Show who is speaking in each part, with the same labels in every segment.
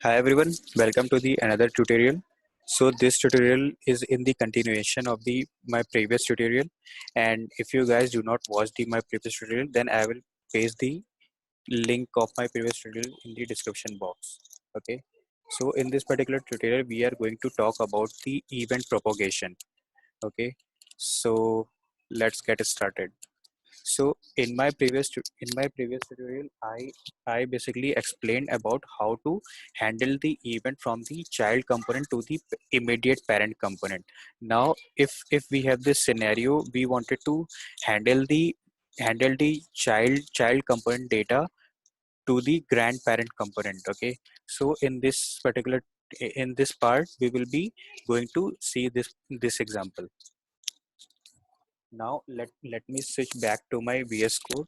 Speaker 1: Hi everyone, welcome to the another tutorial. So this tutorial is in the continuation of the my previous tutorial, and if you guys do not watch my previous tutorial, then I will paste the link of my previous tutorial in the description box. Okay. So in this particular tutorial, we are going to talk about the event propagation. Okay. So let's get started. So in my previous tutorial, I basically explained about how to handle the event from the child component to the immediate parent component. Now if we have this scenario, we wanted to handle the child component data to the grandparent component. Okay, so in this part we will be going to see this example. Now let me switch back to my VS Code.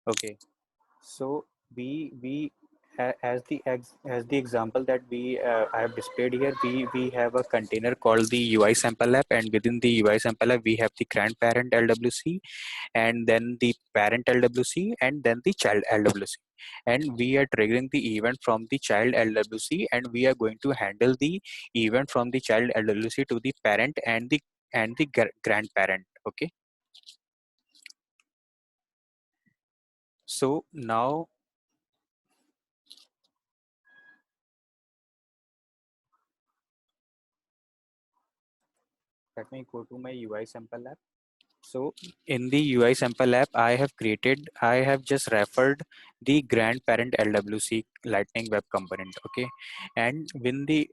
Speaker 1: Okay, so as the example that we I have displayed here, we have a container called the UI sample app, and within the UI sample app we have the grandparent LWC, and then the parent LWC, and then the child LWC, and we are triggering the event from the child LWC, and we are going to handle the event from the child LWC to the parent and the grandparent. Okay, so now let me go to my UI sample app. So in the UI sample app, I have just referred the grandparent LWC Lightning Web Component. Okay, and in the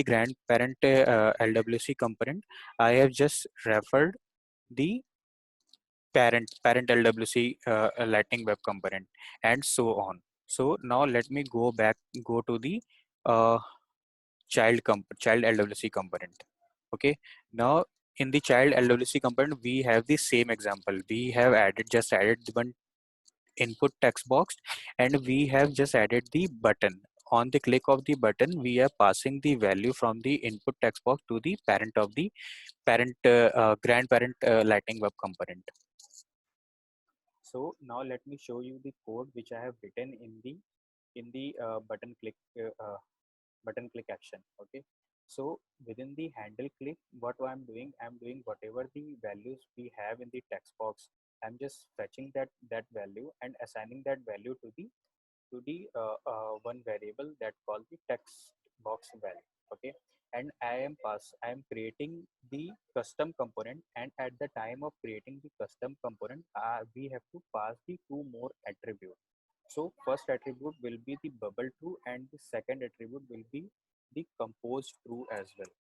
Speaker 1: grandparent LWC component, I have just referred the parent LWC Lightning Web Component, and so on. So now let me go to the uh, child LWC component. Okay, now in the child LWC component, we have the same example. We have added one input text box, and we have just added the button. On the click of the button, we are passing the value from the input text box to the parent of the grandparent Lightning Web component. So now let me show you the code which I have written in the button click action. Okay, so within the handle click, what I'm doing whatever the values we have in the text box, I'm just fetching that value and assigning that value to the one variable that called the text box value. Okay, and I am creating the custom component, and at the time of creating the custom component, we have to pass the two more attributes. So first attribute will be the bubble true, and the second attribute will be the compose true as well.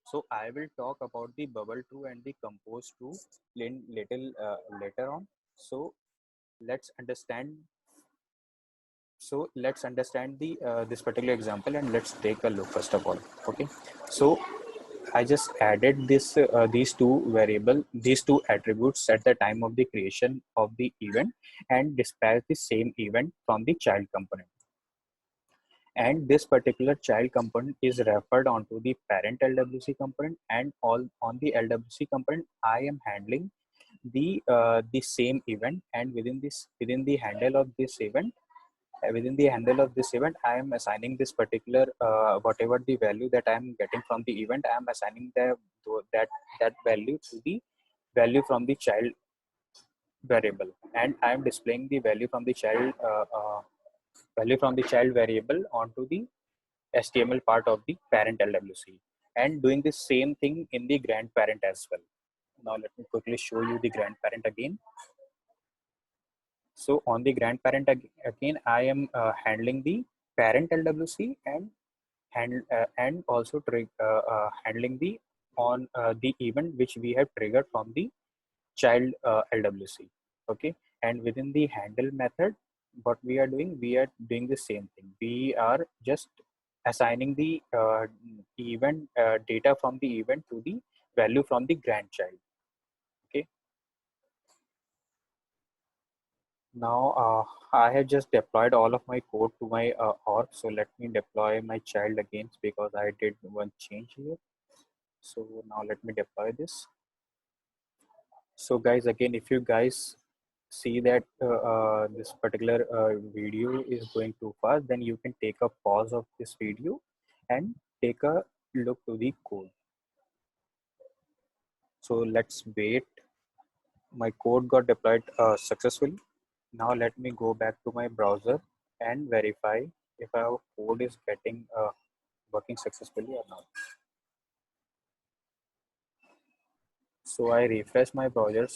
Speaker 1: So I will talk about the bubble true and the compose true little later on. So let's understand. So let's understand the this particular example, and let's take a look first of all. Okay. So I just added these two attributes at the time of the creation of the event, and dispatch the same event from the child component. And this particular child component is referred onto the parent LWC component, and all on the LWC component, I am handling the same event, and within the handle of this event, I am assigning this particular whatever the value that I am getting from the event, I am assigning that value to the value from the child variable, and I am displaying the value from the child variable onto the HTML part of the parent LWC, and doing the same thing in the grandparent as well. Now let me quickly show you the grandparent again. So on the grandparent again, I am handling the parent LWC, and also handling the event which we have triggered from the child LWC. Okay, and within the handle method, what we are doing the same thing. We are just assigning the event data from the event to the value from the grandchild. Okay, now I have just deployed all of my code to my org. So let me deploy my child again, because I did one change here. So now let me deploy this. So guys, again, if you guys see that this particular video is going too fast, then you can take a pause of this video and take a look to the code. So let's wait. My code got deployed successfully. Now let me go back to my browser and verify if our code is getting working successfully or not. So I refresh my browsers.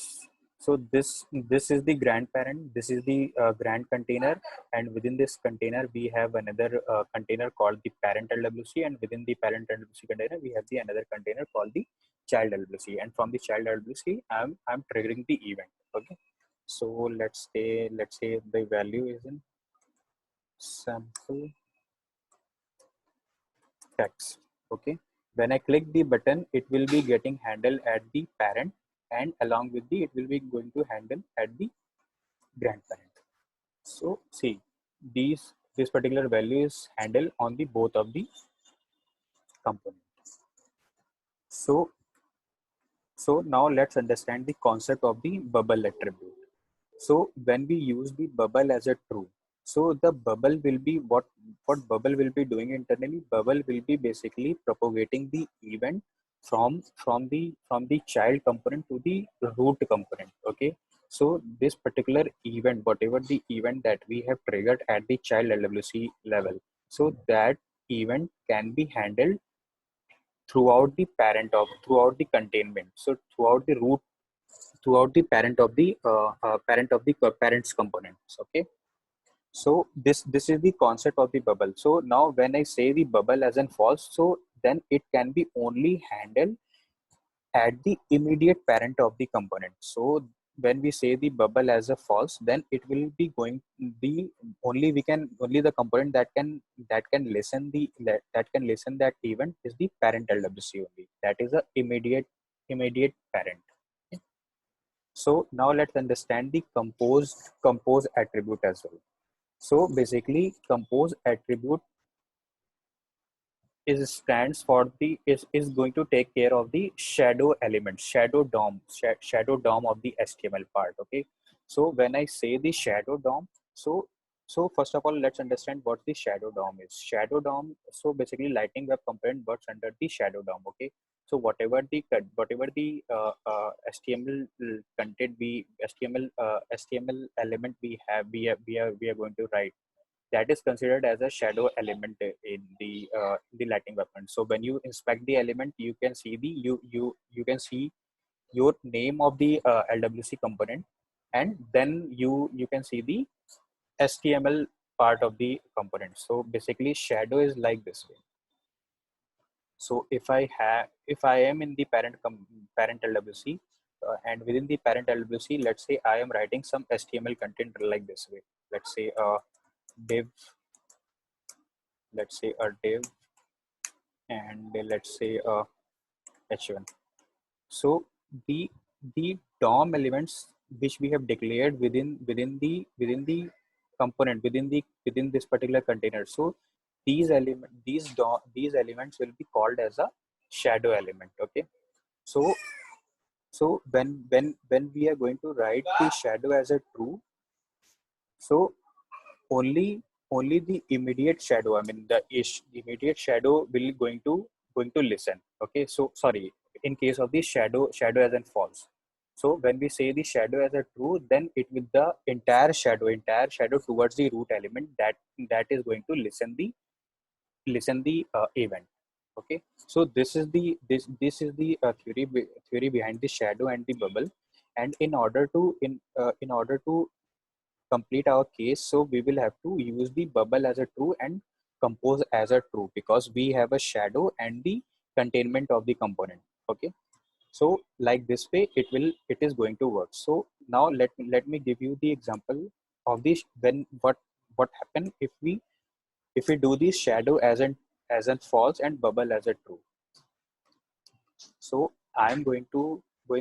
Speaker 1: So this is the grandparent. This is the grand container, and within this container we have another container called the parent LWC, and within the parent LWC container we have the another container called the child LWC, and from the child LWC I'm triggering the event. Okay. So let's say the value is in sample text. Okay. When I click the button, it will be getting handled at the parent, and along with the it will be going to handle at the grandparent. So see, this particular value is handled on the both of the components. So now let's understand the concept of the bubble attribute. So when we use the bubble as a true, so the bubble will be what bubble will be doing internally. Bubble will be basically propagating the event from the child component to the root component. Okay. So this particular event, whatever the event that we have triggered at the child LWC level, so that event can be handled throughout the containment. So throughout the parent of the parents components. Okay. So this is the concept of the bubble. So now when I say the bubble as in false, so then it can be only handled at the immediate parent of the component. So when we say the bubble as a false, then it will be going the only the component that can listen that event is the parent LWC only. That is a immediate parent. So now let's understand the compose attribute as well. So basically, compose attribute stands for is going to take care of the shadow element, shadow DOM of the HTML part. Okay. So when I say the shadow DOM, so first of all, let's understand what the shadow DOM is. Shadow DOM. So basically, Lightning Web Component works under the shadow DOM. Okay. So whatever the HTML content HTML element we are going to write, that is considered as a shadow element in the Lightning Web Component. So when you inspect the element, you can see you can see your name of the LWC component, and then you can see the HTML part of the component. So basically, shadow is like this way. So if I am in the parent LWC, and within the parent LWC, let's say I am writing some HTML content like this way. Let's say div let's say a div, and let's say a h1. So the the DOM elements which we have declared within the component within this particular container, so these elements will be called as a shadow element. Okay. So when we are going to write the shadow as a true, so only the immediate shadow, I mean the immediate shadow will going to listen. Okay. So sorry, in case of the shadow as in false, so when we say the shadow as a true, then it with the entire shadow towards the root element, that is going to listen the event. Okay. So this is the theory behind the shadow and the bubble. And in order to complete our case, so we will have to use the bubble as a true and compose as a true, because we have a shadow and the containment of the component. Okay. So like this way it is going to work. So now let me give you the example of this, when what happen if we do the shadow as an false and bubble as a true. So I'm going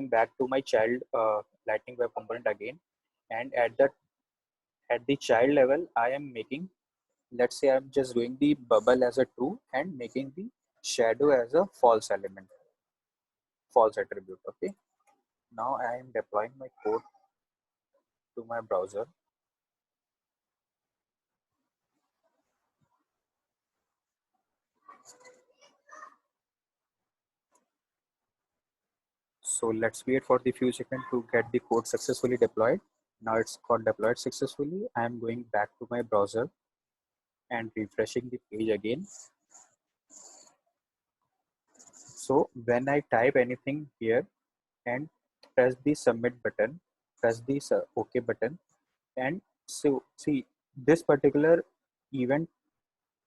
Speaker 1: back to my child Lightning Web Component again, and at the child level I am making, let's say I'm just doing the bubble as a true and making the shadow as a false element, false attribute. Okay. Now I am deploying my code to my browser. So let's wait for the few seconds to get the code successfully deployed. Now it's got deployed successfully. I am going back to my browser and refreshing the page again. So when I type anything here and press the submit button, press the OK button, and so see this particular event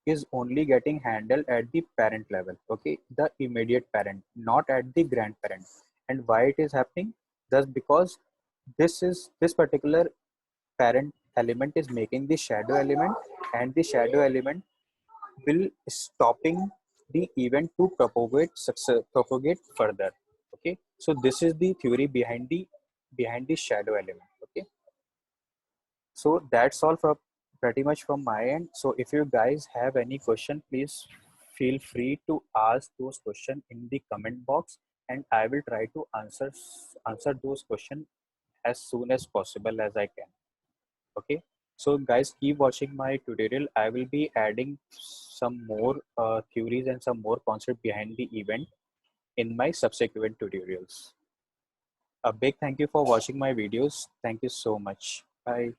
Speaker 1: is only getting handled at the parent level, okay, the immediate parent, not at the grandparent. And why it is happening? That's because this particular parent element is making the shadow element, and the shadow element will stopping the event to propagate further. Okay, so this is the theory behind the shadow element. Okay, so that's all from pretty much from my end. So if you guys have any question, please feel free to ask those questions in the comment box, and I will try to answer those questions as soon as possible as I can. Okay, so guys, keep watching my tutorial. I will be adding some more theories and some more concept behind the event in my subsequent tutorials. A big thank you for watching my videos. Thank you so much. Bye.